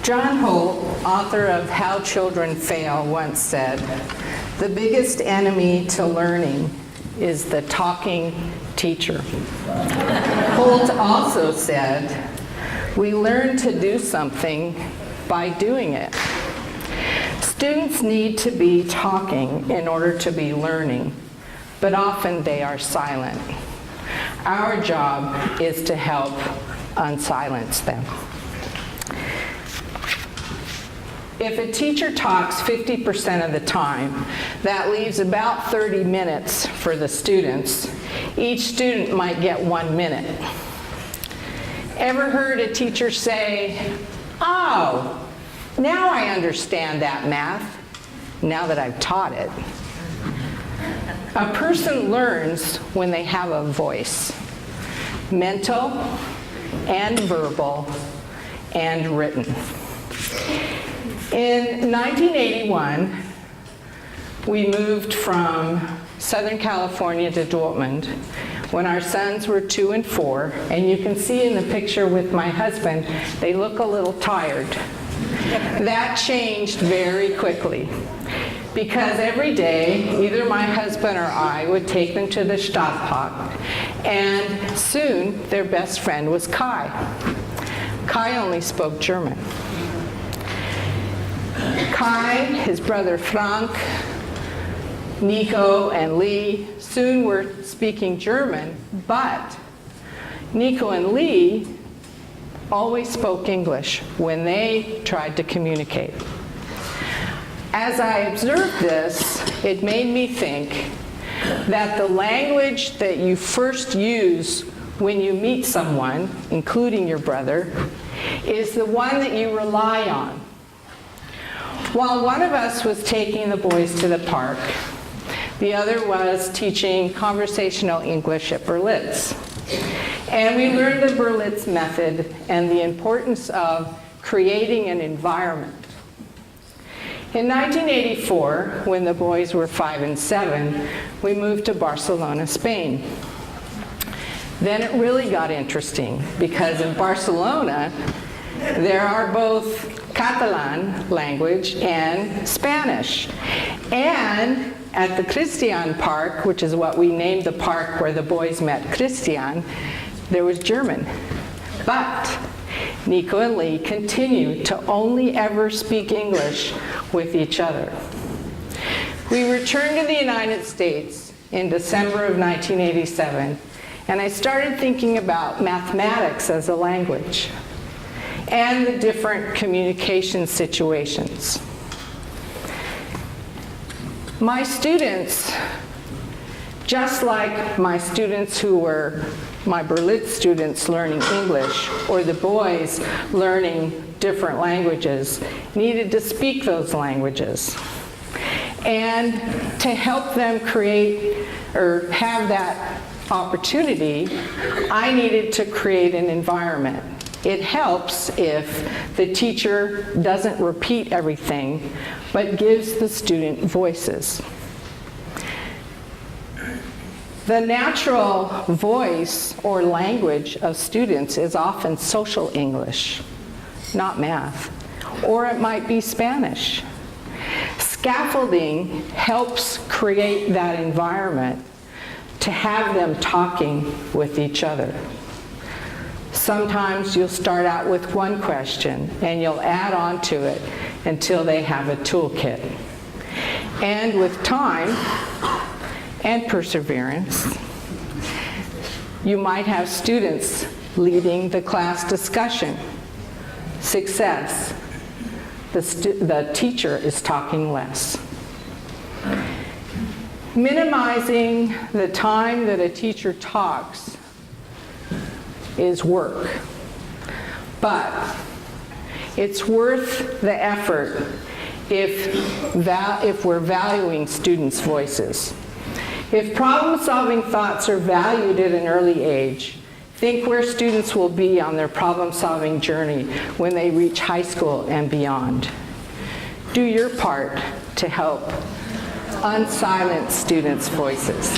John Holt, author of How Children Fail, once said, "The biggest enemy to learning is the talking teacher." Holt also said, "We learn to do something by doing it." Students need to be talking in order to be learning, but often they are silent. Our job is to help unsilence them. If a teacher talks 50% of the time, that leaves about 30 minutes for the students. Each student might get 1 minute. Ever heard a teacher say, "Oh, now I understand that math, now that I've taught it"? A person learns when they have a voice, mental and verbal and written. In 1981, we moved from Southern California to Dortmund when our sons were 2 and 4, and you can see in the picture with my husband, they look a little tired. That changed very quickly, because every day, either my husband or I would take them to the Stadtpark, and soon their best friend was Kai. Kai only spoke German. Kai, his brother Frank, Nico, and Lee soon were speaking German, but Nico and Lee always spoke English when they tried to communicate. As I observed this, it made me think that the language that you first use when you meet someone, including your brother, is the one that you rely on. While one of us was taking the boys to the park, the other was teaching conversational English at Berlitz. And we learned the Berlitz Method and the importance of creating an environment. In 1984, when the boys were 5 and 7, we moved to Barcelona, Spain. Then it really got interesting, because in Barcelona, there are both Catalan language and Spanish. And at the Christian Park, which is what we named the park where the boys met Christian, there was German. But Nico and Lee continued to only ever speak English with each other. We returned to the United States in December of 1987, and I started thinking about mathematics as a language and the different communication situations. My students, just like my students who were my Berlitz students learning English, or the boys learning different languages, needed to speak those languages. And to help them create or have that opportunity, I needed to create an environment. It helps if the teacher doesn't repeat everything, but gives the student voices. The natural voice or language of students is often social English, not math, or it might be Spanish. Scaffolding helps create that environment to have them talking with each other. Sometimes you'll start out with one question and you'll add on to it until they have a toolkit. And with time and perseverance, you might have students leading the class discussion. Success. The teacher is talking less. Minimizing the time that a teacher talks is work, but it's worth the effort if we're valuing students' voices. If problem-solving thoughts are valued at an early age, think where students will be on their problem-solving journey when they reach high school and beyond. Do your part to help unsilence students' voices.